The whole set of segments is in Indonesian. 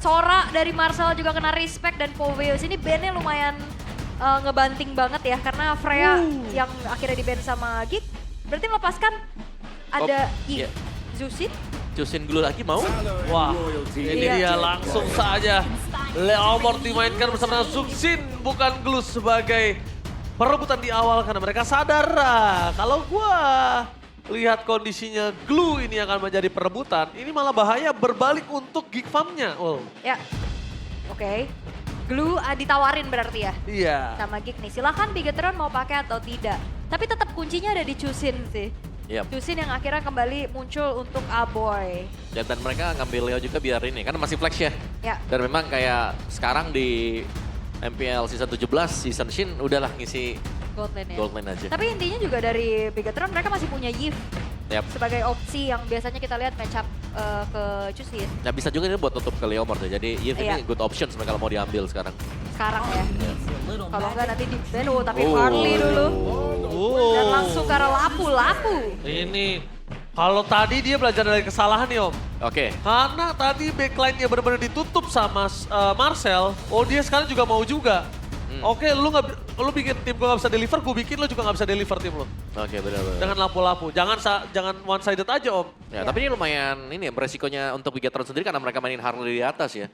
Sora dari Marcel juga kena respect dan Poveus ini bandnya lumayan ngebanting banget ya. Karena Freya yang akhirnya di-ban sama Gig, berarti melepaskan ada iya. Zusin. Cusin dulu lagi mau? Wah, ini dia langsung saja. Leomord dimainkan bersama Zuxin, bukan Glue sebagai perebutan di awal karena mereka sadar kalau gua lihat kondisinya Glue ini akan menjadi perebutan, ini malah bahaya berbalik untuk Geek Farm-nya. Oh. Ya, oke. Glue ditawarin berarti ya Iya. sama Gig nih. Silahkan Bigetron mau pakai atau tidak. Tapi tetap kuncinya ada di Chusin sih. Iya. Chusin yang akhirnya kembali muncul untuk Aboy. Dan mereka ngambil Leo juga biar ini, kan masih flex ya. Ya, Dan memang kayak sekarang di MPL season 17, season Shin udahlah ngisi gold lane ya. gold lane aja. Tapi intinya juga dari Bigetron mereka masih punya Yif Yap. sebagai opsi yang biasanya kita lihat match up ke Chusin. Nah bisa juga ini buat tutup ke Leomord ya. Jadi Yves Iya. ini good option sebenarnya kalau mau diambil sekarang. Sekarang ya. Kalau enggak nanti di ban, tapi Oh. Harley dulu. Oh. Dan langsung ke arah lapu-lapu. Ini kalau tadi dia belajar dari kesalahan nih Om. Oke. Karena tadi backline-nya benar-benar ditutup sama Marcel, oh dia sekarang juga mau juga. Oke, lu bikin tim gue gak bisa deliver, gue bikin lu juga gak bisa deliver tim lu. Oke benar-benar. Dengan lapu-lapu, jangan one sided aja Om. Ya, tapi ini lumayan ini ya, resikonya untuk Bigetron sendiri karena mereka mainin Harley di atas ya.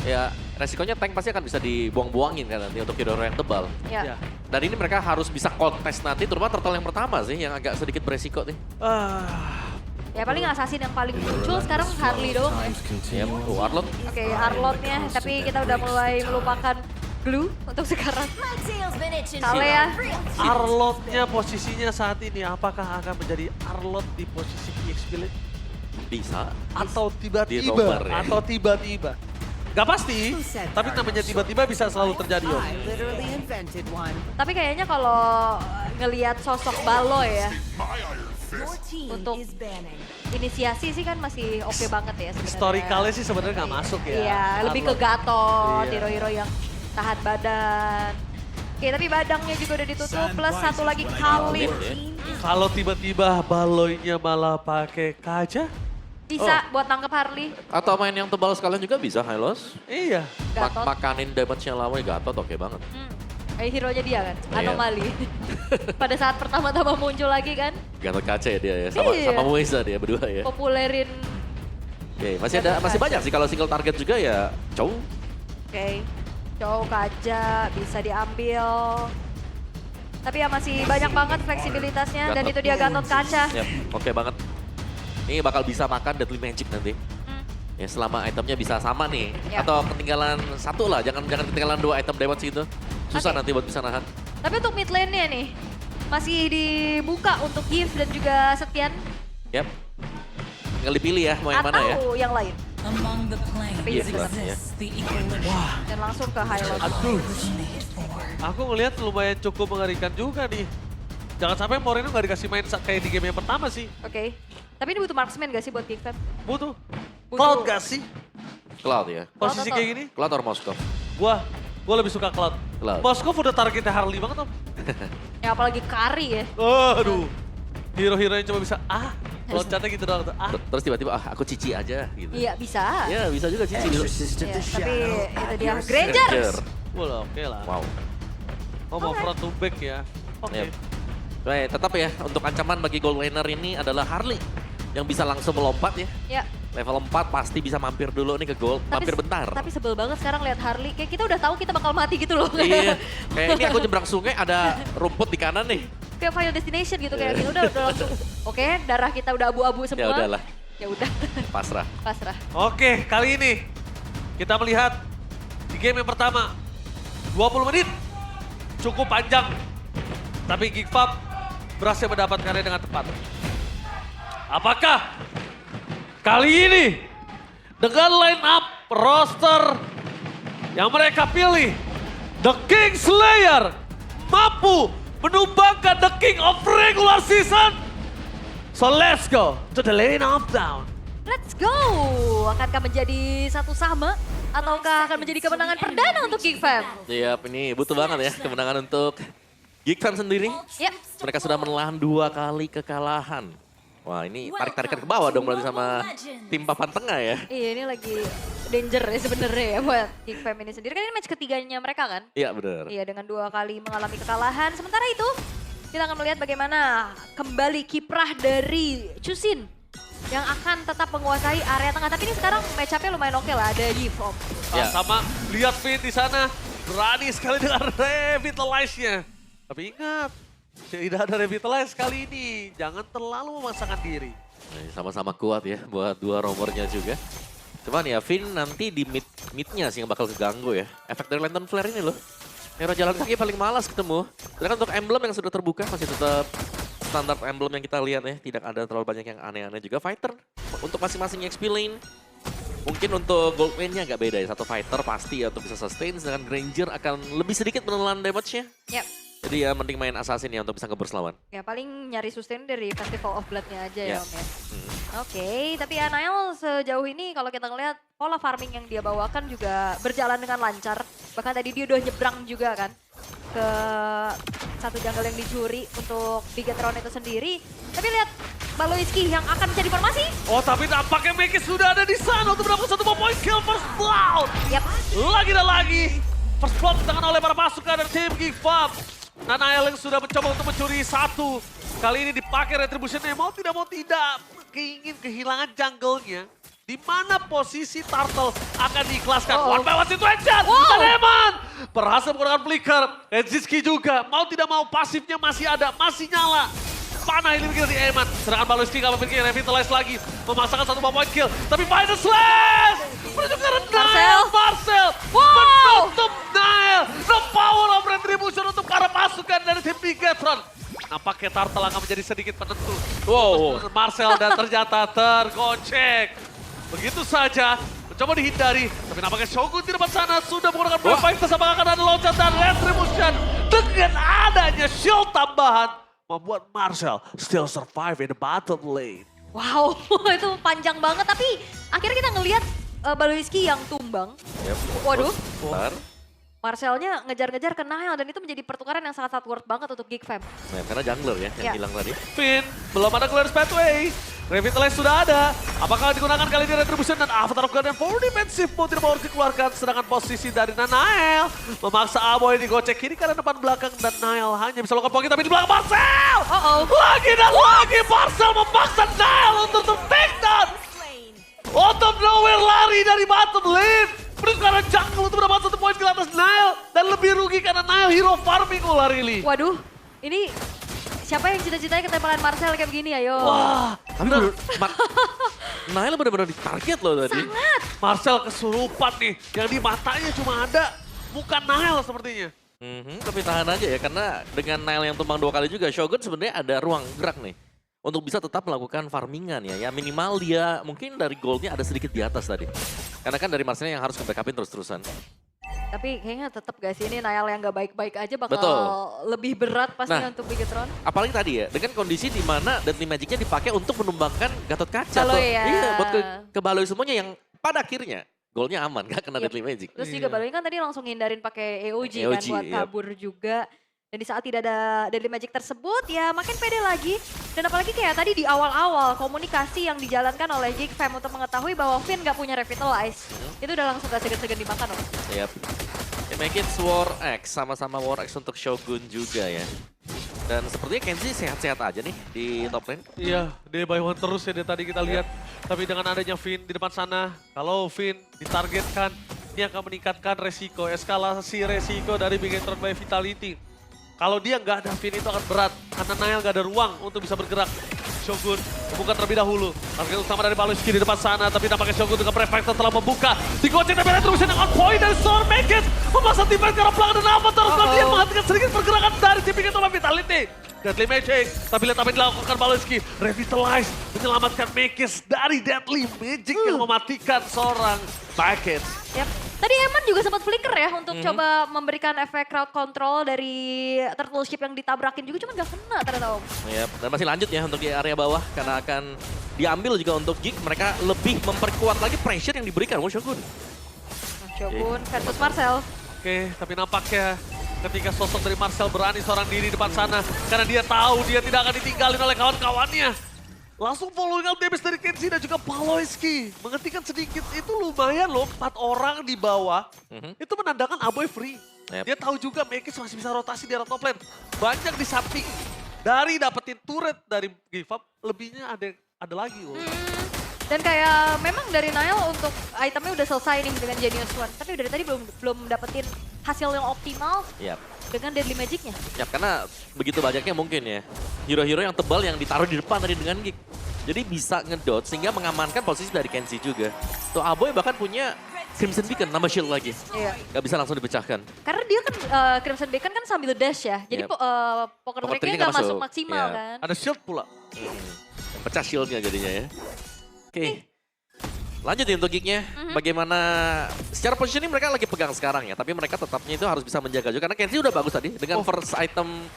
Ya, resikonya tank pasti akan bisa dibuang-buangin kan nanti untuk hero yang tebal. Ya. Ya. Dan ini mereka harus bisa kontes nanti, terutama turtle yang pertama sih yang agak sedikit beresiko nih. Ya paling assassin yang paling muncul sekarang Harley doang ya. Yap, Warlord. Oke, Arlotnya, tapi kita udah mulai melupakan Glue untuk sekarang. Kale ya. Arlotnya posisinya saat ini, apakah akan menjadi Arlot di posisi PXP Lane? Bisa. Atau Di tiba-tiba, rover ya. atau tiba-tiba. Gak pasti, tapi namanya tiba-tiba bisa selalu terjadi Om. Tapi kayaknya kalau ngelihat sosok Baloy ya, untuk inisiasi sih kan masih oke banget ya sebenarnya. Historicalnya sih sebenarnya nggak masuk ya. Iya, lebih ke Arlot. Gatot, Iya. hero-hero yang tahan badan. Oke, tapi badangnya juga udah ditutup, plus satu lagi Khalid. Kalau tiba-tiba Baloynya malah pakai kaca, Bisa buat nangkep Harley, Atau main yang tebal sekalian juga bisa, Hylos. iya. Gatot. Makanin damage-nya lawan Gatot oke banget. Hero-nya dia kan, Iya. anomali. Pada saat pertama-tama muncul lagi kan, Gatot kaca ya dia ya, sama Iya. Mueza dia berdua ya. populerin. Oke, masih banyak sih kalau single target juga ya Chow. Oke, Chow Kaja bisa diambil. Tapi ya masih banyak banget fleksibilitasnya dan Gatot. itu dia Gatot Kaca. Yap, oke banget. Ini bakal bisa makan Deadly Magic nanti. Ya selama itemnya bisa sama nih. Ya. Atau ketinggalan satu lah, jangan ketinggalan 2 item damage gitu. Susah Oke. nanti buat bisa nahan. Tapi untuk mid lane-nya nih, masih dibuka untuk Giv dan juga Setian. Yap. Tinggal dipilih ya mau yang mana ya. Atau yang lain. Among the planes Yes, exists the equilibrium. Dan langsung ke highlight. Aduh, Originated for. aku ngelihat lumayan cukup mengerikan juga nih. Jangan sampai Moreno nggak dikasih main kayak di game yang pertama sih. Oke. Tapi ini butuh marksman gak sih buat Geek Fam? Butuh. Butuh. Cloud gak sih? Cloud ya. Posisi Cloud kayak gini, Cloud or Moskov? gua lebih suka Cloud. Cloud. Moskov udah targetnya Harley banget Om. Ya apalagi Kari ya. Aduh, hero-hero yang cuma bisa loncatnya gitu doang tuh. Terus tiba-tiba aku cici aja gitu. Iya bisa. Ya bisa juga cici gitu. Ya, tapi itu dia Granger. Well, oke lah. Wow. Oh mau front to back ya. Oke. Yep. Baik, tetap ya untuk ancaman bagi gold laner ini adalah Harley yang bisa langsung melompat ya. Ya. Level 4 pasti bisa mampir dulu nih ke gold, mampir bentar. Tapi sebel banget sekarang lihat Harley. Kayak kita udah tahu kita bakal mati gitu loh. Iya, kayak ini aku nyebrang sungai ada rumput di kanan nih. Kayak Final Destination gitu kayak gitu udah langsung. Oke, darah kita udah abu-abu semua. Ya udahlah, Ya udah. pasrah. Pasrah. Oke, kali ini kita melihat di game yang pertama 20 menit cukup panjang. Tapi Geek Farm berhasil mendapatkannya dengan tepat. Apakah kali ini dengan line up roster yang mereka pilih, The King Slayer mampu menumbangkan The King of Regular Season? So let's go to the lane of down. Let's go! Akankah menjadi satu sama? Ataukah akan menjadi kemenangan perdana untuk Geek Fam? Iya, ini butuh banget ya kemenangan untuk Geek Fam sendiri. Ya, Mereka sudah menelan 2 kali kekalahan. Wah ini tarik-tarikan ke bawah dong berarti sama tim papan tengah ya. Iya ini lagi danger ya sebenarnya ya buat Geek Fam ini sendiri. Kan ini match ketiganya mereka kan? Iya benar. Iya dengan 2 kali mengalami kekalahan. Sementara itu kita akan melihat bagaimana kembali kiprah dari Chusin yang akan tetap menguasai area tengah. Tapi ini sekarang match up-nya lumayan oke lah, ada Yifrom. Ya. Sama lihat Finn di sana berani sekali dengan revitalize-nya. Tapi ingat, tidak ada revitalize kali ini. Jangan terlalu memaksakan diri. Nah, sama-sama kuat ya buat dua romernya juga. Cuman ya Finn nanti di mid-nya sih yang bakal keganggu ya. Efek dari Lantern Flare ini loh. Hero jalan kaki paling malas ketemu. Sedangkan untuk emblem yang sudah terbuka masih tetap standar emblem yang kita lihat ya. Tidak ada terlalu banyak yang aneh-aneh juga. Fighter untuk masing-masing XP lane. Mungkin untuk gold lane-nya agak beda ya. Satu fighter pasti ya untuk bisa sustain. Sedangkan Granger akan lebih sedikit menelan damage-nya. Yap. Jadi ya mending main assassin ya untuk bisa ngeburst lawan. Ya paling nyari sustain dari Festival of Blood-nya aja ya Ya. Om ya. Oke, tapi ya Niall sejauh ini kalau kita ngelihat pola farming yang dia bawakan juga berjalan dengan lancar. Bahkan tadi dia udah nyebrang juga kan ke satu jungle yang dicuri untuk Bigetron itu sendiri. Tapi lihat Baloiski yang akan menjadi formasi. Oh tapi nampaknya Mekis sudah ada di sana untuk mendapatkan satu point kill first blood. Yap. Lagi dan lagi. First blood ditangani oleh para pasukan dari tim Geek Fam. Nanael yang sudah mencoba untuk mencuri satu. Kali ini dipakai retribution-nya mau tidak ingin kehilangan jungle-nya. Di mana posisi Turtle akan diikhlaskan. One by one situation. Taleman berhasil menggunakan flicker. Enziski juga mau tidak mau pasifnya masih ada, masih nyala. Panah ini begitu di Eman. Sedangkan Baloiski gak memiliki revitalize lagi. Memaksakan satu point kill. Tapi final slash. Menuju ke Nael. Marcel. Menutup Nael. The power of retribution untuk para pasukan dari tim Bigetron. Nampaknya Turtle akan menjadi sedikit penentu. Wow. Marcel dan ternyata tergocek. Begitu saja. Mencoba dihindari. Tapi nampaknya Shogun di depan sana sudah menggunakan Blue Fighters. Apakah akan ada loncat dan retribution. Dengan adanya shield tambahan. Membuat Marcel still survive in the bottom lane. Wow, itu panjang banget. Tapi akhirnya kita ngelihat Baloiski yang tumbang. Yep. Waduh. Bentar. Marcelnya ngejar-ngejar ke Nael dan itu menjadi pertukaran yang sangat-sangat worth banget untuk Geek Fam. Nah, karena jungler ya yang Ya. hilang tadi. Finn, belum ada clearance pathway. Revitalize sudah ada. Apakah digunakan kali ini retribution dan Avatar of God yang full defensive mode tidak mau dikeluarkan. Sedangkan posisi dari Nanael memaksa Aboy digocek kiri karena depan belakang. Dan Nael hanya bisa lakukan poin tapi di belakang Marcel. Lagi dan lagi Marcel memaksa Nael untuk take down. Out of nowhere lari dari bottom lane. Karena jungle untuk mendapat 1 poin ke atas Nael. Dan lebih rugi karena Nael hero farming Ularili. Waduh, ini siapa yang cita-citanya ketempelan Marcel kayak begini ayo. Wah, Tapi Nael benar-benar ditarget loh tadi. Sangat. Marcel kesurupan nih. Yang di matanya cuma ada muka Nael sepertinya. Tapi tahan aja ya karena dengan Nael yang tumbang 2 kali juga Shogun sebenarnya ada ruang gerak nih. Untuk bisa tetap melakukan farmingan ya. Ya minimal dia mungkin dari goldnya ada sedikit di atas tadi. Karena kan dari Marcel yang harus nge-backupin terus-terusan. Tapi kayaknya tetap gak sih ini Nael yang gak baik-baik aja bakal Betul. lebih berat pastinya Nah. untuk Bigetron. Apalagi tadi ya, dengan kondisi di mana Deadly Magic-nya dipakai untuk menumbangkan Gatot Kaca. Baloy tuh. ya. Iya, buat ke Baloy semuanya yang pada akhirnya golnya aman, gak kena Yep. Deadly Magic. Terus juga Baloy kan tadi langsung hindarin pakai EOG, kan EOG, buat yep. kabur juga. Dan di saat tidak ada Deadly Magic tersebut ya makin pede lagi. Dan apalagi kayak tadi di awal-awal komunikasi yang dijalankan oleh Geek Fam untuk mengetahui bahwa Finn gak punya Revitalize. Itu udah langsung gak segan-segan dimakan loh. Yap. Ya, make it War X, sama-sama War X untuk Shogun juga ya. Dan sepertinya Kenzie sehat-sehat aja nih di top lane. Iya, dia by one terus ya dari tadi kita lihat. Tapi dengan adanya Finn di depan sana, kalau Finn ditargetkan, ini akan meningkatkan resiko, eskalasi resiko dari Bigetron by Vitality. Kalau dia nggak ada Finn itu akan berat, karena Nael nggak ada ruang untuk bisa bergerak. Shogun membuka terlebih dahulu. Target utama dari Baloiski di depan sana, tapi nampaknya Shogun dengan Prefector telah membuka. Digocek tapi retribution dengan point dari Storm Makers. Memasang defense ke arah belakang dan Avatar of dia menghentikan sedikit pergerakan dari tim Bigetron by Vitality. Deadly Magic, tapi lihat apa yang dilakukan Baloiski. Revitalize, menyelamatkan Makers dari Deadly Magic yang mematikan seorang Package. Yap. Tadi Eman juga sempat flicker ya untuk coba memberikan efek crowd control dari turtle ship yang ditabrakin juga cuma gak kena ternyata Om. Yap. Dan masih lanjut ya untuk di area bawah karena akan diambil juga untuk Geek. Mereka lebih memperkuat lagi pressure yang diberikan. Oh Shogun. Nah, Shogun versus Marcel. Oke, tapi nampaknya ketika sosok dari Marcel berani seorang diri depan sana. Karena dia tahu dia tidak akan ditinggalin oleh kawan-kawannya. Langsung following up damage dari Kenzie dan juga Paloyski. Menghentikan sedikit itu lumayan loh, 4 orang di bawah. Itu menandakan Aboy free. Yep. Dia tahu juga Mekis masih bisa rotasi di arah top lane. Banyak di samping. Dari dapetin turret dari give up, lebihnya ada lagi loh. Dan kayak memang dari Nile untuk itemnya udah selesai nih dengan Genius One. Tapi dari tadi belum dapetin hasil yang optimal Yap. dengan Deadly Magic-nya. Yap, karena begitu banyaknya mungkin ya. Hero-hero yang tebal yang ditaruh di depan tadi dengan Gig. Jadi bisa ngedot sehingga mengamankan posisi dari Kenzie juga. Tuh Aboy bahkan punya Crimson Beacon, nambah shield lagi. Iya. Gak bisa langsung dipecahkan. Karena dia kan Crimson Beacon kan sambil dash ya. Jadi Yep. poker Poker triknya tricknya nggak nggak masuk masuk. maksimal Iya. kan. Ada shield pula. Pecah shieldnya jadinya ya. Oke. Lanjut ya untuk Gignya. Bagaimana secara positioning mereka lagi pegang sekarang ya. Tapi mereka tetapnya itu harus bisa menjaga juga. Karena Kenzie udah bagus tadi dengan first item.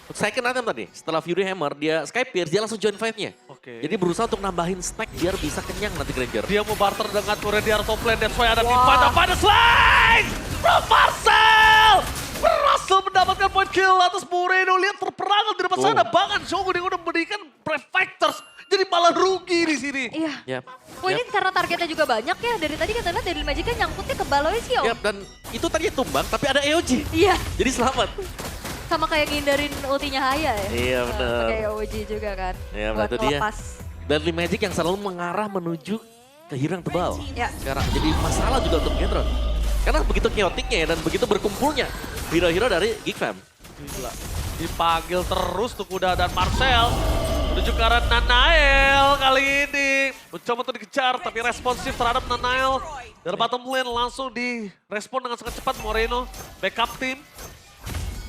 Second item tadi, setelah Fury Hammer, dia Sky Pierce, dia langsung join fight-nya. Oke. Jadi berusaha untuk nambahin stack biar bisa kenyang nanti Granger. Dia mau barter dengan turret di arah top lane. That's why ada tim fight. Apa ada slice? From Marcel! Berhasil mendapatkan point kill atas Moreno. Lihat terperangan di depan sana. Bahkan Shogun yang udah memberikan Prefactors. Jadi malah rugi di sini. Iya. Yap. Oh ini karena targetnya juga banyak ya. Dari tadi kita lihat Deadly Magic-nya nyangkutnya ke Baloyski Om. Yap, dan itu tadi tumbang, tapi ada EOG. Iya. Jadi selamat. Sama kayak ngindarin ultinya Haya ya. Iya, bener. Pakai OG juga kan. Iya, buat itu dia. ngelepas. Deadly Magic yang selalu mengarah menuju ke hero yang tebal. Ya. Sekarang jadi masalah juga untuk Gendron. Karena begitu chaoticnya ya dan begitu berkumpulnya hero-hero dari Geek Fam. Gila. Dipanggil terus tuh Kuda dan Marcel. Menuju ke arah Nanael kali ini. Mencoba untuk dikejar tapi responsif terhadap Nanael. Dari bottom lane langsung direspon dengan sangat cepat Moreno. Backup tim.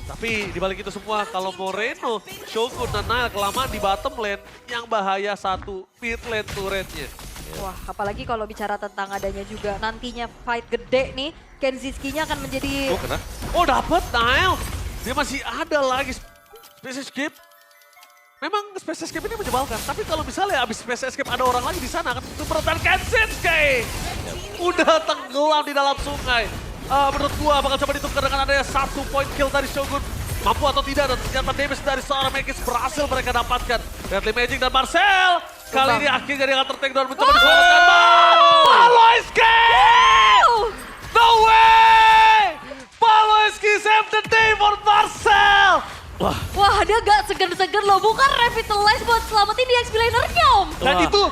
Tapi dibalik itu semua kalau Moreno, Shogun, Nanael kelamaan di bottom lane. Yang bahaya satu mid lane turretnya. Wah, apalagi kalau bicara tentang adanya juga nantinya fight gede nih, Kenziski-nya akan menjadi Oh, kena. Oh dapat Nael. Dia masih ada lagi Space Escape. Memang Space Escape ini menjebalkan. Tapi kalau misalnya abis Space Escape ada orang lagi di sana akan keberatan Kenziski. Udah tenggelam di dalam sungai. Menurut gua bakal coba ditukar dengan adanya 1 point kill dari Shogun. Mampu atau tidak dan ternyata damage dari seorang Mekis berhasil mereka dapatkan. Deadly Magic dan Marcel. Kali ini akhirnya dia akan tertake down mencoba diselamatkan. Paloyski! No way! Paloyski save the day for Marcel! wah dia gak segan-segan loh, bukan revitalize buat selamatin di XP lanernya Om.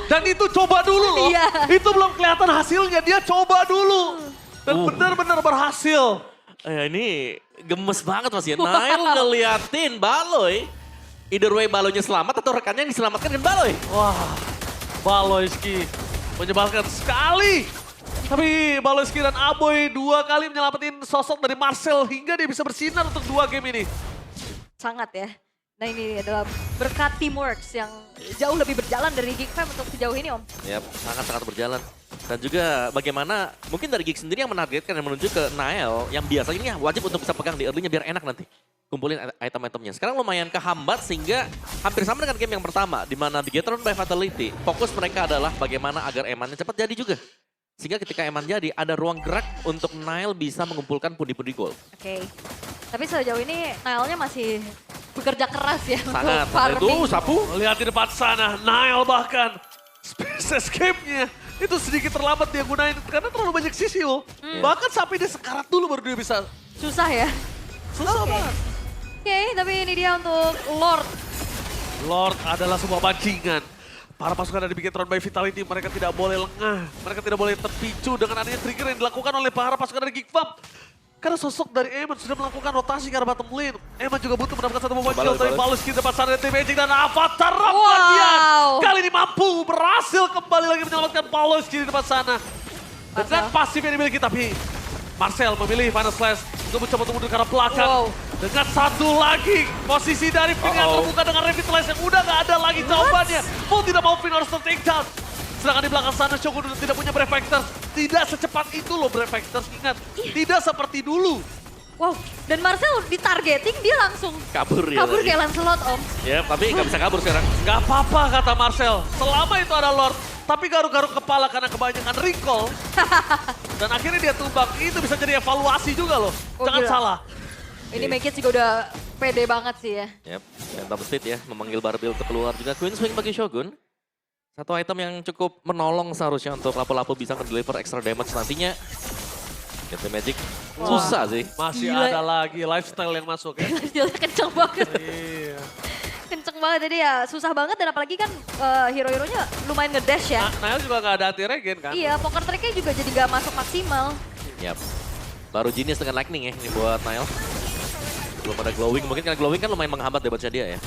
Dan itu coba dulu loh. Iya. Itu belum kelihatan hasilnya, dia coba dulu. Dan benar-benar berhasil. Ini gemes banget Mas ya. Nail ngeliatin Baloy. Either way Baloynya selamat atau rekannya yang diselamatkan dengan Baloy. Wah, Baloyski menyebalkan sekali. Tapi Baloyski dan Aboy 2 kali menyelamatin sosok dari Marcel hingga dia bisa bersinar untuk 2 game ini. Sangat ya. Nah ini adalah berkat Teamworks yang jauh lebih berjalan dari Geek Fam untuk sejauh ini Om. Yap, sangat-sangat berjalan. Dan juga bagaimana mungkin dari Geek sendiri yang menargetkan yang menuju ke Nael yang biasanya wajib untuk bisa pegang di early-nya biar enak nanti. Kumpulin item-itemnya. Sekarang lumayan kehambat sehingga hampir sama dengan game yang pertama. Di mana di Get Around by Fatality, fokus mereka adalah bagaimana agar Emannya cepat jadi juga. Sehingga ketika Eman jadi, ada ruang gerak untuk Nael bisa mengumpulkan pundi-pundi gold. Oke. Tapi sejauh ini Nailnya masih bekerja keras ya Sangat. untuk farming. Itu sapu. Lihat di depan sana, Nael bahkan Space Escape-nya itu sedikit terlambat dia gunain karena terlalu banyak sisi loh. Bahkan sampai dia sekarat dulu baru dia bisa. Susah ya. Susah banget. Oke, tapi ini dia untuk Lord. Lord adalah sebuah bajingan. Para pasukan dari Bigetron by Vitality, mereka tidak boleh lengah. Mereka tidak boleh terpicu dengan adanya trigger yang dilakukan oleh para pasukan dari Geek Fam. Karena sosok dari Eman sudah melakukan rotasi ke arah bottom lane. Eman juga butuh mendapatkan 1 point kill. Tapi Paloyski depan sana dari Magic dan Avatar Ramadan. Kali ini mampu berhasil kembali lagi menyelamatkan Paloyski di depan sana. Dengan pasif yang dimiliki, tapi Marcel memilih Final Slash untuk mencoba untuk mundur ke arah belakang. Dengan 1 lagi posisi dari Finn yang terbuka dengan Revitalize yang udah gak ada lagi jawabannya. Mau tidak mau Finn harus take down. Sedangkan di belakang sana Shogun udah tidak punya Brave Factors. Tidak secepat itu loh Brave Factors, ingat. Tidak seperti dulu. Wow, dan Marcel ditargeting dia langsung Kabur ya. kabur tadi. kayak Lancelot Om. Ya, tapi nggak bisa kabur sekarang. Gak apa-apa kata Marcel, selama itu ada Lord. Tapi garuk-garuk kepala karena kebanyakan recall. Dan akhirnya dia tumbang, itu bisa jadi evaluasi juga loh. Oh, Jangan gila. salah. Ini Mekis juga udah pede banget sih ya. Yap, dan top speed ya, memanggil Barbil untuk keluar juga. Queen swing bagi Shogun. Satu item yang cukup menolong seharusnya untuk lapu-lapu bisa deliver extra damage nantinya. Get the Magic susah sih. Masih Gila. ada lagi lifestyle yang masuk ya. Lifesteal-nya kenceng banget. Iya. Kenceng banget, jadi ya susah banget dan apalagi kan hero-heronya lumayan ngedash ya. Nail juga nggak ada anti-regen kan? Iya, poker trick-nya juga jadi gak masuk maksimal. Yap. Baru Genius dengan Lightning ya ini buat Nile. Belum ada Glowing, mungkin karena Glowing kan lumayan menghambat damage-nya dia ya.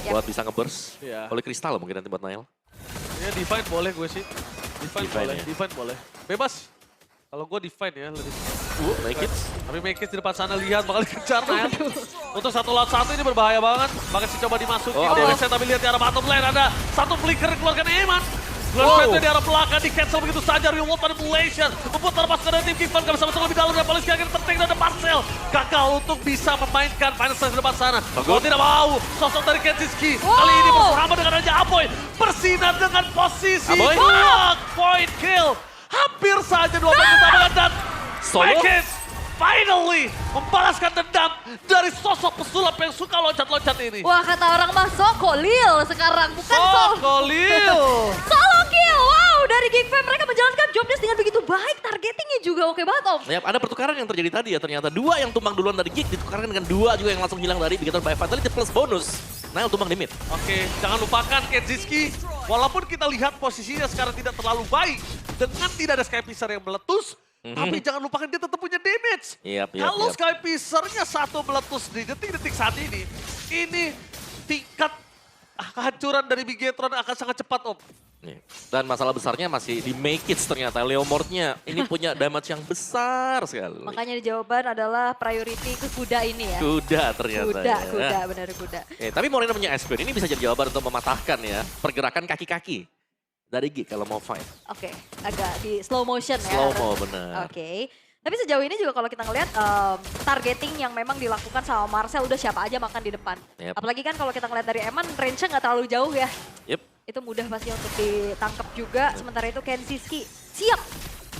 Yap. Buat bisa nge-burst. Iya. Oleh Kristal mungkin nanti buat Nile. Ya Divine boleh gue sih. Divine Divine boleh, ya. Divine boleh. Bebas. Kalau gue Divine ya lebih. Make it. Tapi Mekis di depan sana lihat bakal dikejar Nail. Untuk 1 lawan 1 ini berbahaya banget. Bakal sih coba dimasukin Oh, damage-nya tapi lihat di arah bottom lane ada satu flicker dikeluarkan Eman. Wow. Glove di arah belakang di cancel begitu saja. Reward manipulation. Membuat terlepaskan dari tim Kifan. Gak bisa masuk lebih dalam dan polisi akhirnya terting ada Marcel. Gagal untuk bisa memainkan final stage di depan sana. Kalau tidak mau, sosok dari Kenziski. Kali ini bersama dengan Raja Aboy. Bersinar dengan posisi Aboy? block point kill. Hampir saja 2 menit utama dan Solo? Mekis finally membalaskan dendam dari sosok pesulap yang suka loncat-loncat ini. Wah, kata orang mah Sokolil sekarang, bukan Sokolil. Solo kill. Wow, dari Geek Fam mereka menjalankan job desk dengan begitu baik. Targetingnya juga oke banget, Om. Yap, ada pertukaran yang terjadi tadi ya. Ternyata 2 yang tumbang duluan dari Geek ditukarkan dengan 2 juga yang langsung hilang dari Bigoton by Fatality plus bonus. Nile tumbang di mid. Oke, jangan lupakan Kenziski. Walaupun kita lihat posisinya sekarang tidak terlalu baik. Dengan tidak ada Sky Pisar yang meletus. Tapi jangan lupakan dia tetap punya damage. Yap, Kalau yap. Sky Pisarnya satu meletus di detik-detik saat ini tingkat kehancuran dari Bigetron akan sangat cepat, Om. Nih. Dan masalah besarnya masih di Make It ternyata. Leomordnya ini punya damage yang besar sekali. Makanya jawaban adalah priority ke kuda ini ya. Kuda ternyata Kuda, ya. kuda, benar kuda. Tapi Moreno punya Esper, ini bisa jadi jawaban untuk mematahkan ya pergerakan kaki-kaki dari Geek kalau mau fight. Oke, agak di slow motion ya. Slow-mo bener. Oke. Tapi sejauh ini juga kalau kita ngelihat targeting yang memang dilakukan sama Marcel udah siapa aja makan di depan. Yep. Apalagi kan kalau kita ngelihat dari Eman range-nya nggak terlalu jauh ya. Yep. Itu mudah pasti untuk ditangkap juga. Sementara itu Kenziski siap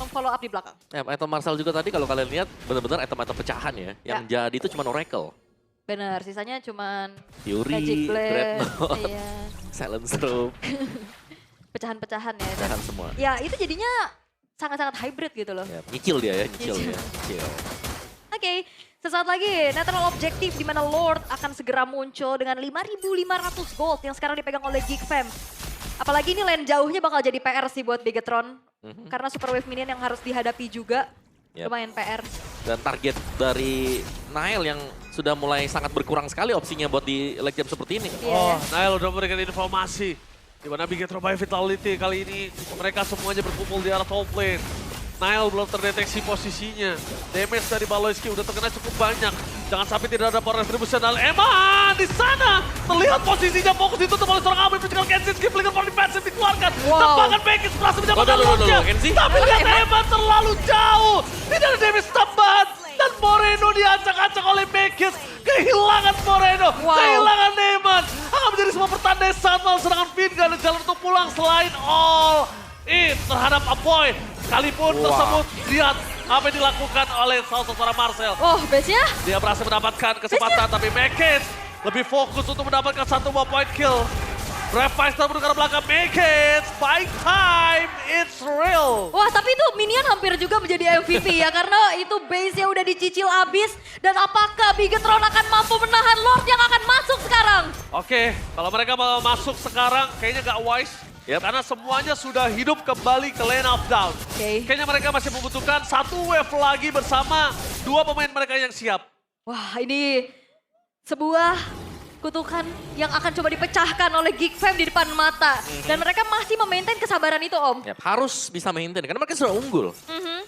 memfollow up di belakang. Ya, item Marcel juga tadi kalau kalian lihat benar-benar item-item pecahan ya. Yang jadi itu cuma Oracle. Bener, sisanya cuman Fury, Magic Blade, Dreadnought, iya, Silence Rope, pecahan-pecahan ya. Dan pecahan semua. ya itu jadinya sangat-sangat hybrid gitu loh. Ya, nyicil dia ya, nyicil Nyicil. ya. Nyicil. Oke, sesaat lagi Natural Objective di mana Lord akan segera muncul dengan 5.500 gold yang sekarang dipegang oleh Geek Fam. Apalagi ini lane jauhnya bakal jadi PR sih buat Bigetron. Karena Super Wave Minion yang harus dihadapi juga. Yep. Lumayan PR. Dan target dari Nile yang sudah mulai sangat berkurang sekali opsinya buat di late game seperti ini. Iya, Oh, ya. Nail udah memberikan informasi. Di mana Bigetron by Vitality kali ini mereka semuanya berkumpul di arah top lane. Nail belum terdeteksi posisinya. Damage dari Baloyski udah terkena cukup banyak. Jangan sampai tidak ada power distribution. Dan Eman di sana terlihat posisinya fokus ditutup oleh seorang Amin. Pencegahan Kenziski, flicker for defensive dikeluarkan. Wow. Tembakan Bekis berhasil mendapatkan Loh, launch-nya. Kenzi. Tapi lihat Eman terlalu jauh. Tidak ada damage tambahan. Dan Moreno diacak-acak oleh Bekis. Kehilangan Moreno, Wow. kehilangan Eman. Akan menjadi sebuah pertanda yang sangat malas. Serangan Finn gak ada jalan untuk pulang selain all in terhadap Apoy. Sekalipun tersebut, lihat apa yang dilakukan oleh salah seorang Marcel. Oh, base-nya? Dia berhasil mendapatkan kesempatan, tapi Mekis lebih fokus untuk mendapatkan satu buah point kill. Revice menuju ke belakang Mekis, fight time, it's real. Wah, tapi itu Minion hampir juga menjadi MVP ya. Karena itu base-nya udah dicicil abis. Dan apakah Bigetron akan mampu menahan Lord yang akan masuk sekarang? Oke, kalau mereka mau masuk sekarang kayaknya gak wise. Yep. Karena semuanya sudah hidup kembali ke lane of down. Oke. Kayaknya mereka masih membutuhkan satu wave lagi bersama dua pemain mereka yang siap. Wah, ini sebuah kutukan yang akan coba dipecahkan oleh Geek Fam di depan mata. Dan mereka masih memaintain kesabaran itu, Om. Yap, harus bisa maintain karena mereka sudah unggul.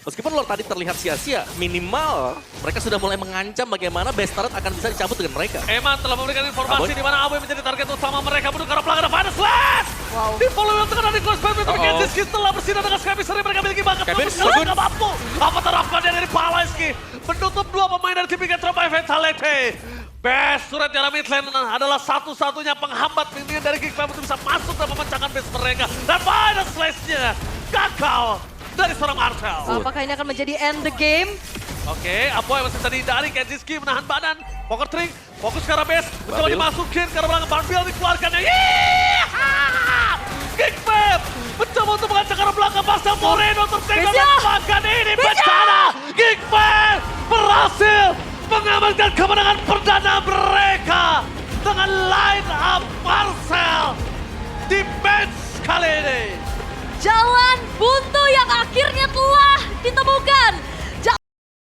Meskipun Lord tadi terlihat sia-sia, minimal mereka sudah mulai mengancam bagaimana best turret akan bisa dicabut dengan mereka. Eman telah memberikan informasi Aboy. di mana Aboy menjadi target utama mereka menuju ke arah pelanggan Final Slash. Wow. Di follow yang tengah dari close band, tapi Uh-oh. Kenziski telah bersinar dengan Sky Pisar yang mereka miliki bakat. Kevin, Tapi sekarang good. nggak mampu. Apa terapkan dari Baloyski menutup dua pemain dari tim Bigetron by Vitality. Best turret di arah mid lane adalah satu-satunya penghambat minion dari Geek Fam untuk bisa masuk dan memecahkan base mereka. Dan Final Slash-nya gagal dari seorang Marcel. Apakah ini akan menjadi end the game? Oke, Apoy masih tadi dari Kenziski menahan badan. Poker Trick, fokus ke arah base, mencoba Barbil. dimasukin ke arah belakang. Barbil dikeluarkan. Yeehaw! Geekfam mencoba untuk mengacak arah belakang Marcel Moreno tertengah Beja! memanfaatkan ini bencana. Geekfam berhasil mengamankan kemenangan perdana mereka dengan line up Marcel di match kali ini. Jalan buntu yang akhirnya telah ditemukan